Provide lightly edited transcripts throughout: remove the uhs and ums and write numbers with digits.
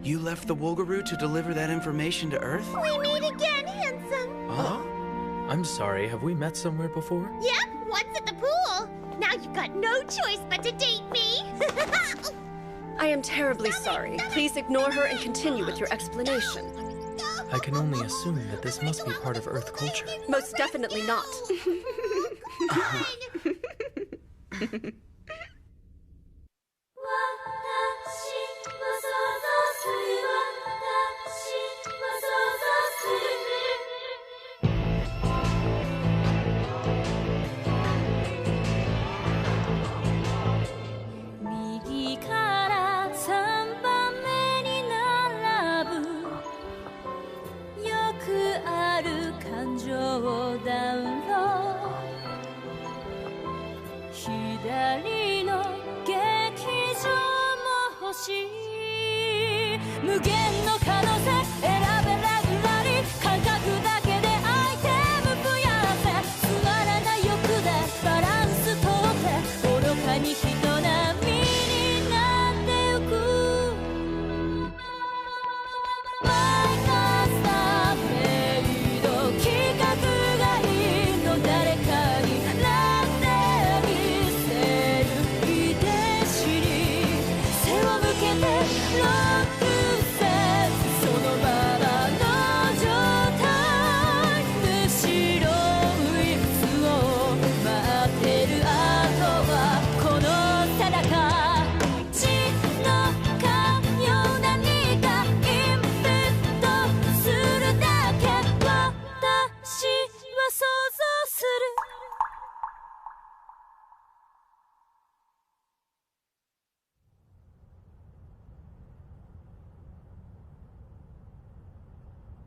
You left the Wolgaroo to deliver that information to Earth? We meet again, handsome. Huh? I'm sorry, have we met somewhere before? Yep, once at the pool. Now you've got no choice but to date me. I am terribly sorry. Please ignore her and continue with your explanation. I can only assume that this must be part of Earth culture. Most definitely not.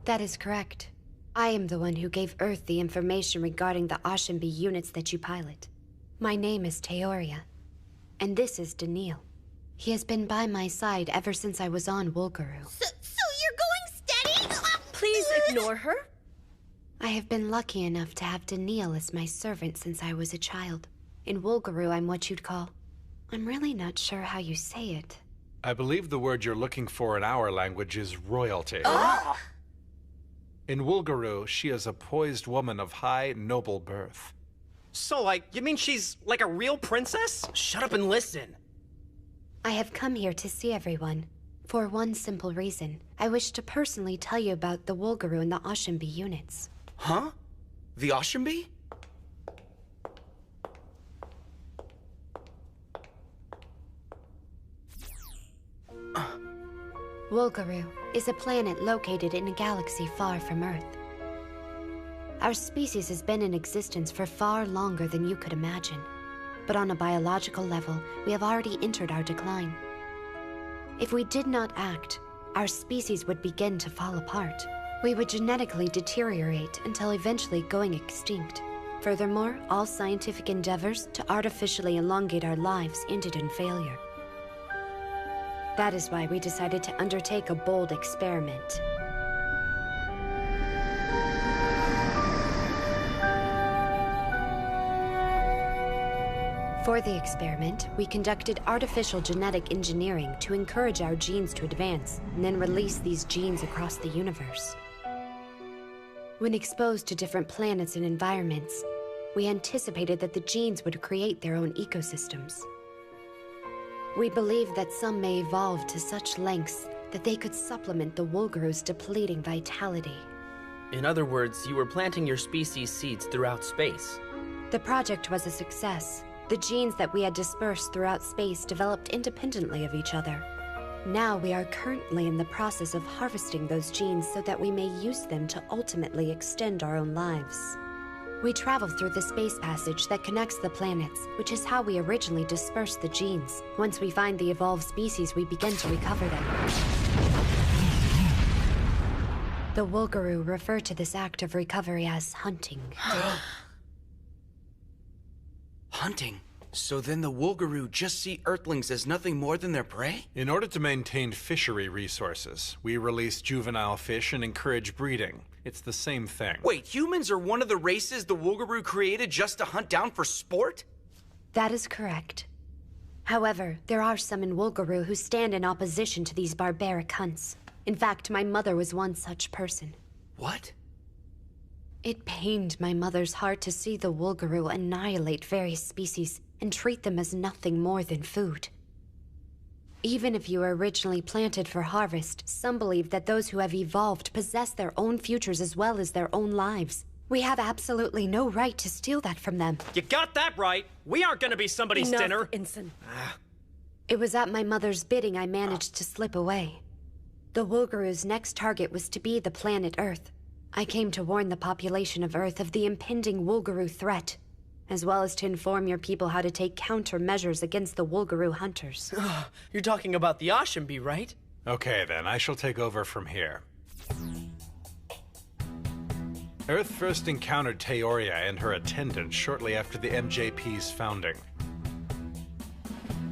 That is correct. I am the one who gave Earth the information regarding the Ashenby units that you pilot. My name is Teoria, and this is Daniil. He has been by my side ever since I was on Wolgaroo. So you're going steady? Please ignore her. I have been lucky enough to have Daniil as my servant since I was a child. In Wolgaroo, I'm what you'd call... I'm really not sure how you say it. I believe the word you're looking for in our language is royalty. In Wolgaroo, she is a poised woman of high, noble birth. So, you mean she's like a real princess? Shut up and listen. I have come here to see everyone. For one simple reason. I wish to personally tell you about the Wolgaroo and the Ashenby units. Huh? The Ashenby? Wolgaroo is a planet located in a galaxy far from Earth. Our species has been in existence for far longer than you could imagine. But on a biological level, we have already entered our decline. If we did not act, our species would begin to fall apart. We would genetically deteriorate until eventually going extinct. Furthermore, all scientific endeavors to artificially elongate our lives ended in failure. That is why we decided to undertake a bold experiment. For the experiment, we conducted artificial genetic engineering to encourage our genes to advance, and then release these genes across the universe. When exposed to different planets and environments, we anticipated that the genes would create their own ecosystems. We believe that some may evolve to such lengths that they could supplement the Wolgaroo's depleting vitality. In other words, you were planting your species' seeds throughout space. The project was a success. The genes that we had dispersed throughout space developed independently of each other. Now we are currently in the process of harvesting those genes so that we may use them to ultimately extend our own lives. We travel through the space passage that connects the planets, which is how we originally dispersed the genes. Once we find the evolved species, we begin to recover them. The Wolgaroo refer to this act of recovery as hunting. Hunting? So then the Woolgaroo just see Earthlings as nothing more than their prey? In order to maintain fishery resources, we release juvenile fish and encourage breeding. It's the same thing. Wait, humans are one of the races the Woolgaroo created just to hunt down for sport? That is correct. However, there are some in Woolgaroo who stand in opposition to these barbaric hunts. In fact, my mother was one such person. What? It pained my mother's heart to see the Woolgaroo annihilate various species and treat them as nothing more than food. Even if you were originally planted for harvest, some believe that those who have evolved possess their own futures as well as their own lives. We have absolutely no right to steal that from them. You got that right. We aren't gonna be somebody's dinner. Ensign. It was at my mother's bidding I managed to slip away. The Woolgaroo's next target was to be the planet Earth. I came to warn the population of Earth of the impending Woolgaroo threat, as well as to inform your people how to take countermeasures against the Woolgaroo hunters. You're talking about the Ashambi, right? Okay then, I shall take over from here. Earth first encountered Teoria and her attendants shortly after the MJP's founding.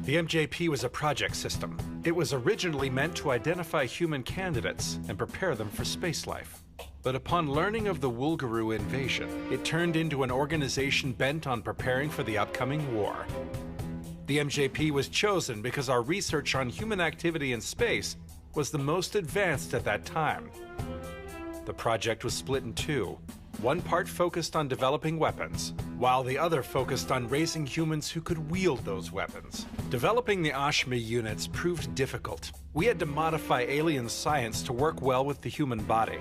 The MJP was a project system. It was originally meant to identify human candidates and prepare them for space life. But upon learning of the Woolgaroo invasion, it turned into an organization bent on preparing for the upcoming war. The MJP was chosen because our research on human activity in space was the most advanced at that time. The project was split in two. One part focused on developing weapons, while the other focused on raising humans who could wield those weapons. Developing the Ashmi units proved difficult. We had to modify alien science to work well with the human body.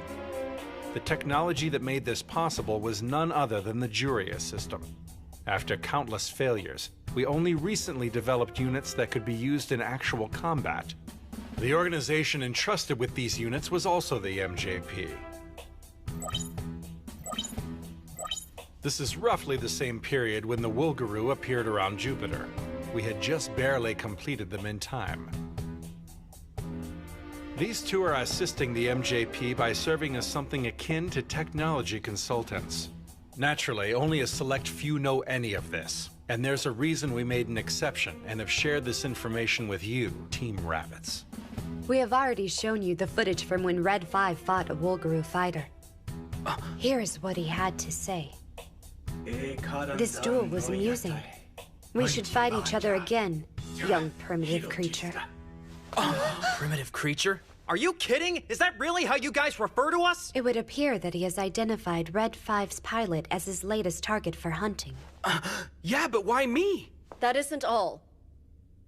The technology that made this possible was none other than the Juria system. After countless failures, we only recently developed units that could be used in actual combat. The organization entrusted with these units was also the MJP. This is roughly the same period when the Woolgaroo appeared around Jupiter. We had just barely completed them in time. These two are assisting the MJP by serving as something akin to technology consultants. Naturally, only a select few know any of this, and there's a reason we made an exception and have shared this information with you, Team Rabbits. We have already shown you the footage from when Red 5 fought a Woolgaroo fighter. Here is what he had to say. This duel was amusing. We should fight each other again, young primitive creature. Primitive creature? Are you kidding? Is that really how you guys refer to us? It would appear that he has identified Red 5's pilot as his latest target for hunting. Yeah, but why me? That isn't all.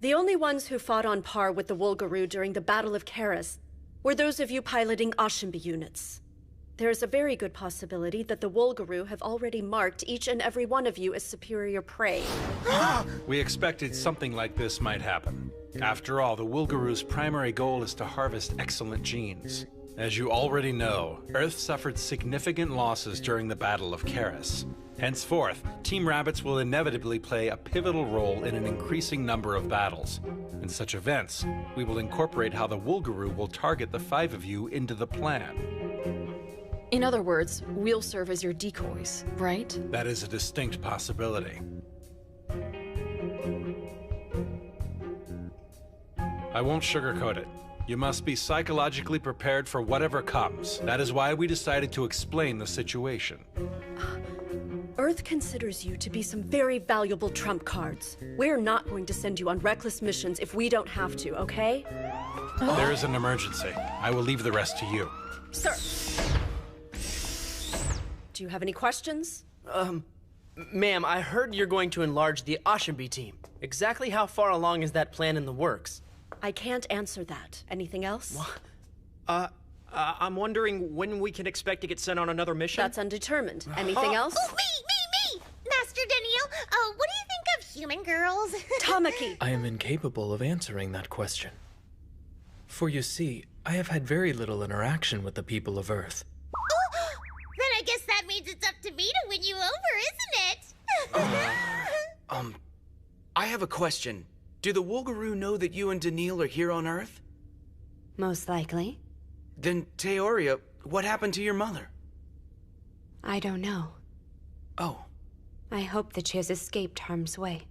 The only ones who fought on par with the Woolgaroo during the Battle of Karis were those of you piloting Ashambi units. There is a very good possibility that the Woolgaroo have already marked each and every one of you as superior prey. We expected something like this might happen. After all, the Woolgaroo's primary goal is to harvest excellent genes. As you already know, Earth suffered significant losses during the Battle of Karis. Henceforth, Team Rabbits will inevitably play a pivotal role in an increasing number of battles. In such events, we will incorporate how the Woolgaroo will target the 5 of you into the plan. In other words, we'll serve as your decoys, right? That is a distinct possibility. I won't sugarcoat it. You must be psychologically prepared for whatever comes. That is why we decided to explain the situation. Earth considers you to be some very valuable trump cards. We're not going to send you on reckless missions if we don't have to, okay? There is an emergency. I will leave the rest to you. Sir! Do you have any questions? Ma'am, I heard you're going to enlarge the Ashambi team. Exactly how far along is that plan in the works? I can't answer that. Anything else? I'm wondering when we can expect to get sent on another mission? That's undetermined. Anything else? Oh, me! Master Daniel, what do you think of human girls? Tamaki! I am incapable of answering that question. For you see, I have had very little interaction with the people of Earth. Then I guess that means it's up to me to win you over, isn't it? I have a question. Do the Woolgaroo know that you and Daniil are here on Earth? Most likely. Then, Teoria, what happened to your mother? I don't know. Oh. I hope that she has escaped harm's way.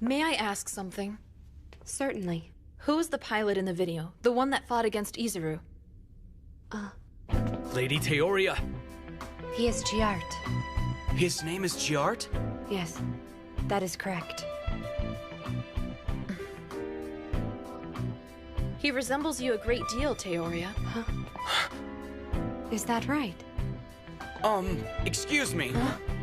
May I ask something? Certainly. Who is the pilot in the video? The one that fought against Izuru? Lady Teoria! He is Giart. His name is Giart? Yes, that is correct. He resembles you a great deal, Teoria. Is that right? Excuse me.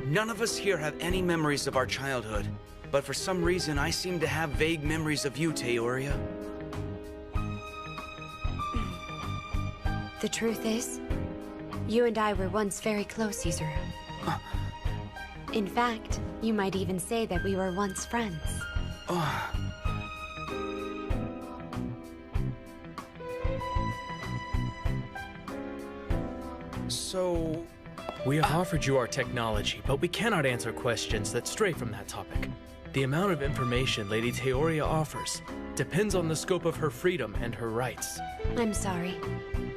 None of us here have any memories of our childhood. But for some reason, I seem to have vague memories of you, Teoria. The truth is, you and I were once very close, Izuru. In fact, you might even say that we were once friends. So... We have offered you our technology, but we cannot answer questions that stray from that topic. The amount of information Lady Teoria offers depends on the scope of her freedom and her rights. I'm sorry.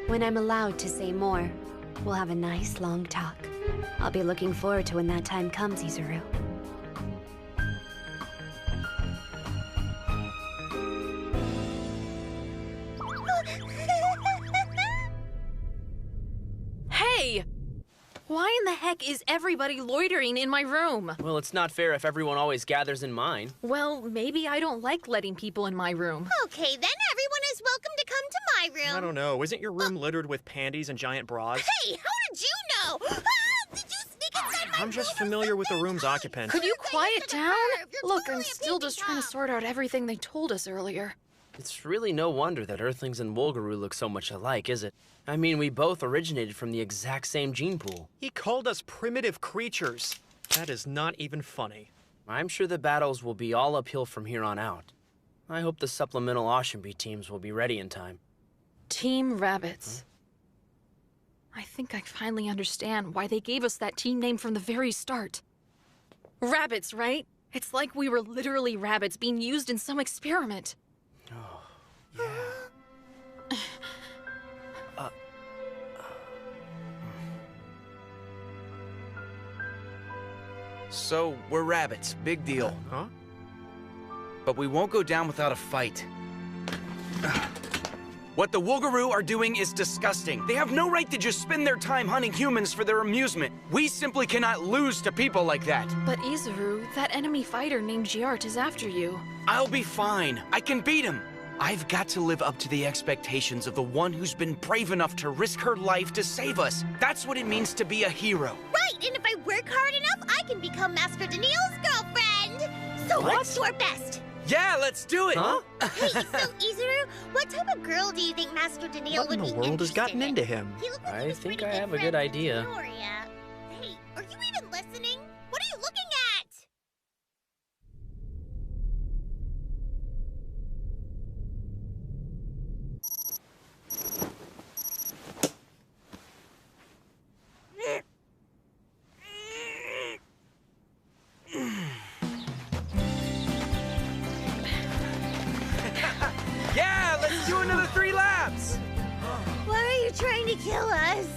When I'm allowed to say more, we'll have a nice long talk. I'll be looking forward to when that time comes, Izuru. Hey! Why in the heck is everybody loitering in my room? Well, it's not fair if everyone always gathers in mine. Well, maybe I don't like letting people in my room. Okay, then everyone is welcome to come to my room. I don't know. Isn't your room littered with panties and giant bras? Hey, how did you know? Did you sneak inside my I'm just room or familiar with the something? room's occupant. Could you quiet down? Look, I'm totally a still baby just trying to top. sort out everything they told us earlier. It's really no wonder that Earthlings and Wolgaroo look so much alike, is it? I mean, we both originated from the exact same gene pool. He called us primitive creatures. That is not even funny. I'm sure the battles will be all uphill from here on out. I hope the supplemental Oshinbi teams will be ready in time. Team Rabbits. I think I finally understand why they gave us that team name from the very start. Rabbits, right? It's like we were literally rabbits being used in some experiment. So, we're rabbits. Big deal. Huh? But we won't go down without a fight. What the Wolgaroo are doing is disgusting. They have no right to just spend their time hunting humans for their amusement. We simply cannot lose to people like that. But Izuru, that enemy fighter named Giart is after you. I'll be fine. I can beat him. I've got to live up to the expectations of the one who's been brave enough to risk her life to save us. That's what it means to be a hero. Right, and if I work hard enough, I can become Master Daniel's girlfriend. So let's do our best. Yeah, let's do it. Huh? Hey, so Izuru, what type of girl do you think Master Daniel What would in be the world has interested gotten in? into him? He looked like he I was think pretty I good have a good friends with idea. Victoria. Hey, are you even listening? What are you looking at? Yeah, let's do another 3 laps. Why are you trying to kill us?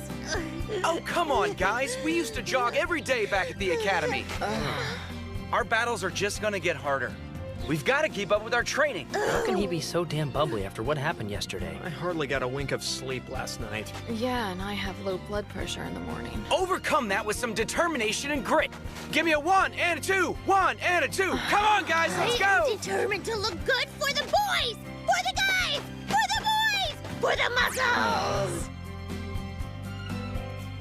Oh, come on, guys. We used to jog every day back at the academy. Our battles are just gonna get harder. We've got to keep up with our training. How can he be so damn bubbly after what happened yesterday? I hardly got a wink of sleep last night. Yeah, and I have low blood pressure in the morning. Overcome that with some determination and grit. Give me a 1 and a 2. 1 and a 2. Come on, guys, let's I go. am determined to look good for the boys! For the guys! For the boys! For the muscles!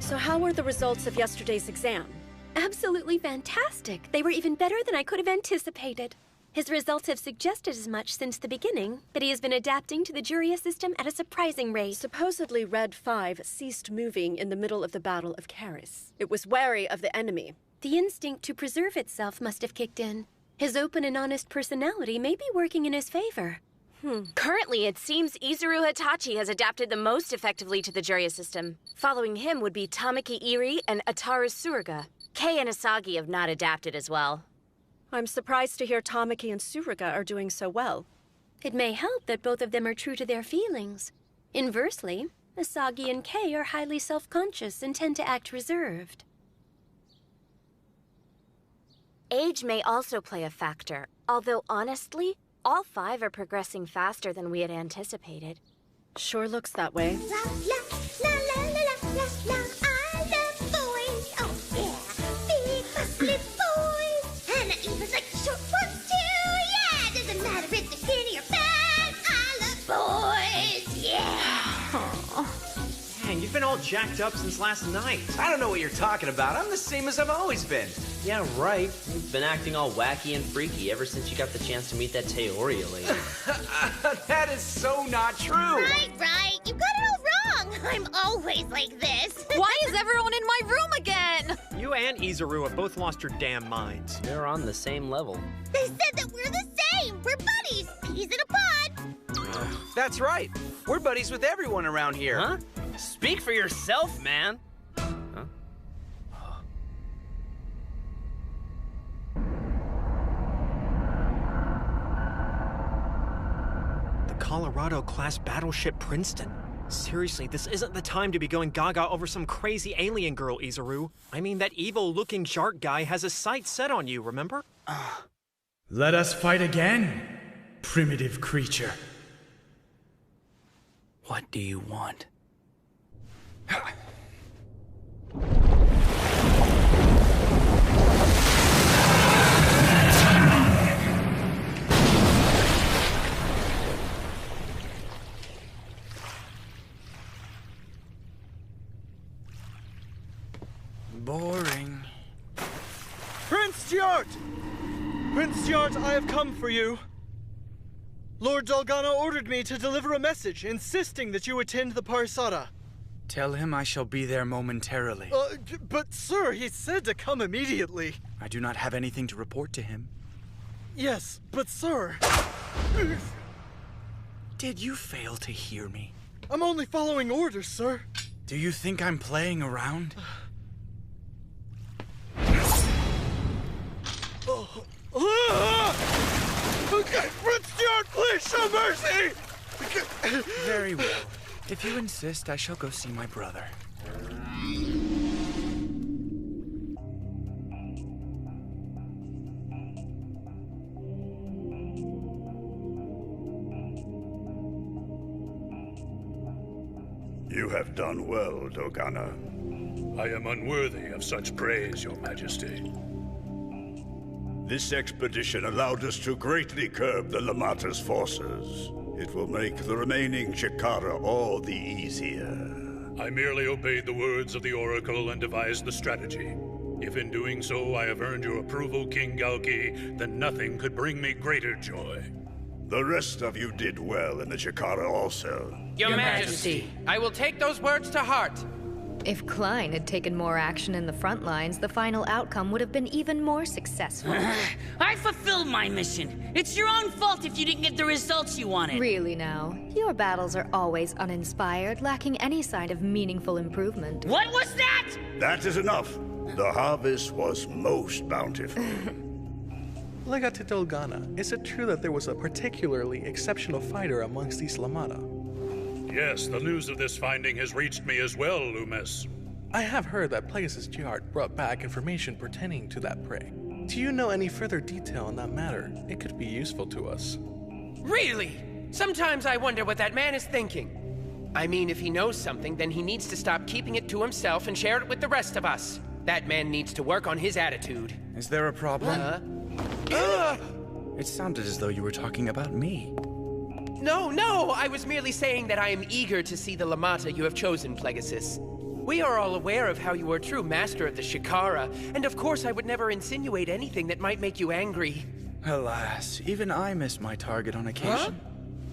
So how were the results of yesterday's exam? Absolutely fantastic. They were even better than I could have anticipated. His results have suggested as much since the beginning, but he has been adapting to the Juria system at a surprising rate. Supposedly Red 5 ceased moving in the middle of the Battle of Karis. It was wary of the enemy. The instinct to preserve itself must have kicked in. His open and honest personality may be working in his favor. Currently, it seems Izuru Hitachi has adapted the most effectively to the Juria system. Following him would be Tamaki Iri and Ataru Suruga. Kei and Asagi have not adapted as well. I'm surprised to hear Tamaki and Suruga are doing so well. It may help that both of them are true to their feelings. Inversely, Asagi and Kei are highly self-conscious and tend to act reserved. Age may also play a factor. Although, honestly, all 5 are progressing faster than we had anticipated. Sure looks that way. La la la la la la la. I love boys. Oh yeah, big muscly boys. And I even like the short ones too. Yeah, doesn't matter if they're skinny or fat. I love boys. Yeah. Dang, you've been all jacked up since last night. I don't know what you're talking about. I'm the same as I've always been. Yeah, right. You've been acting all wacky and freaky ever since you got the chance to meet that Teoria lady. That is so not true. Right. You got it all wrong. I'm always like this. Why is everyone in my room again? You and Izuru have both lost your damn minds. They're on the same level. They said that we're the same. We're buddies. Peas in a pod. That's right. We're buddies with everyone around here. Huh? Speak for yourself, man. Colorado-class battleship Princeton. Seriously, this isn't the time to be going gaga over some crazy alien girl, Izuru. I mean, that evil-looking shark guy has a sight set on you, remember? Let us fight again, primitive creature. What do you want? Boring. Prince Stewart! Prince Stewart, I have come for you. Lord Dolgana ordered me to deliver a message insisting that you attend the Parsada. Tell him I shall be there momentarily. But sir, he said to come immediately. I do not have anything to report to him. Yes, but sir... Did you fail to hear me? I'm only following orders, sir. Do you think I'm playing around? Okay, Prince Stewart, please show mercy! Very well. If you insist, I shall go see my brother. You have done well, Dogana. I am unworthy of such praise, Your Majesty. This expedition allowed us to greatly curb the Lamata's forces. It will make the remaining Chikara all the easier. I merely obeyed the words of the Oracle and devised the strategy. If in doing so I have earned your approval, King Galki, then nothing could bring me greater joy. The rest of you did well in the Chikara also. Your Majesty, I will take those words to heart. If Klein had taken more action in the front lines, the final outcome would have been even more successful. I fulfilled my mission. It's your own fault if you didn't get the results you wanted. Really now? Your battles are always uninspired, lacking any sign of meaningful improvement. What was that? That is enough. The harvest was most bountiful. Legate Dolgana, is it true that there was a particularly exceptional fighter amongst these Lamata? Yes, the news of this finding has reached me as well, Loomis. I have heard that Pegasus Giart brought back information pertaining to that prey. Do you know any further detail on that matter? It could be useful to us. Really? Sometimes I wonder what that man is thinking. I mean, if he knows something, then he needs to stop keeping it to himself and share it with the rest of us. That man needs to work on his attitude. Is there a problem? It sounded as though you were talking about me. No, I was merely saying that I am eager to see the Lamata you have chosen, Pegasus. We are all aware of how you are true master of the Shikara, and of course I would never insinuate anything that might make you angry. Alas, even I miss my target on occasion.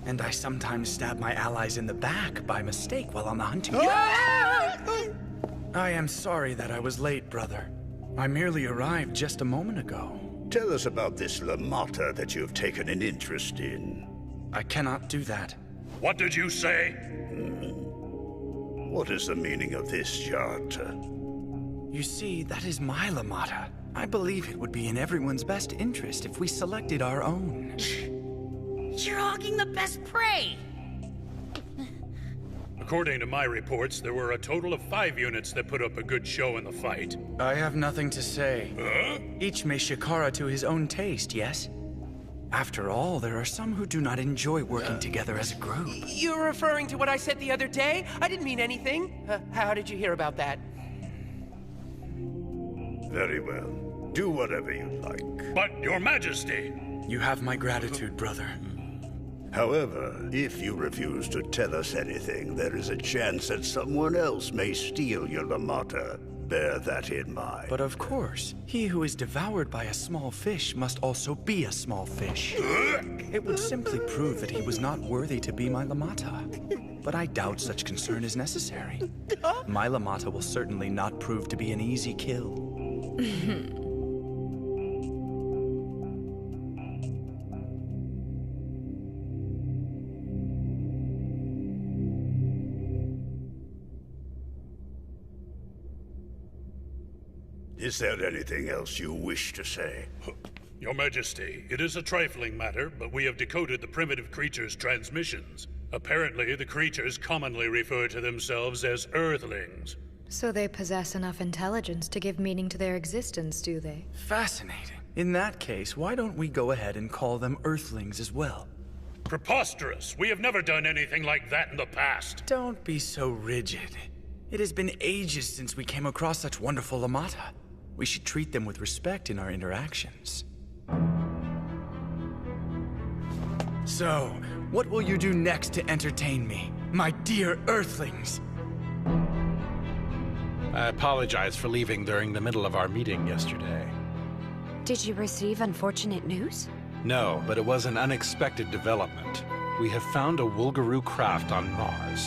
And I sometimes stab my allies in the back by mistake while on the hunting trip. I am sorry that I was late, brother. I merely arrived just a moment ago. Tell us about this Lamata that you have taken an interest in. I cannot do that. What did you say? What is the meaning of this, Giart? You see, that is my Lamata. I believe it would be in everyone's best interest if we selected our own. You're hogging the best prey! According to my reports, there were a total of 5 units that put up a good show in the fight. I have nothing to say. Huh? Each may Shikara to his own taste, yes? After all, there are some who do not enjoy working together as a group. You're referring to what I said the other day? I didn't mean anything. How did you hear about that? Very well. Do whatever you like. But, Your Majesty! You have my gratitude, brother. However, if you refuse to tell us anything, there is a chance that someone else may steal your Lamata. Bear that in mind. But of course, he who is devoured by a small fish must also be a small fish. It would simply prove that he was not worthy to be my Lamata. But I doubt such concern is necessary. My Lamata will certainly not prove to be an easy kill. Is there anything else you wish to say? Your Majesty, it is a trifling matter, but we have decoded the primitive creature's transmissions. Apparently, the creatures commonly refer to themselves as Earthlings. So they possess enough intelligence to give meaning to their existence, do they? Fascinating. In that case, why don't we go ahead and call them Earthlings as well? Preposterous! We have never done anything like that in the past. Don't be so rigid. It has been ages since we came across such wonderful Lamata. We should treat them with respect in our interactions. So, what will you do next to entertain me, my dear Earthlings? I apologize for leaving during the middle of our meeting yesterday. Did you receive unfortunate news? No, but it was an unexpected development. We have found a Wulgaroo craft on Mars.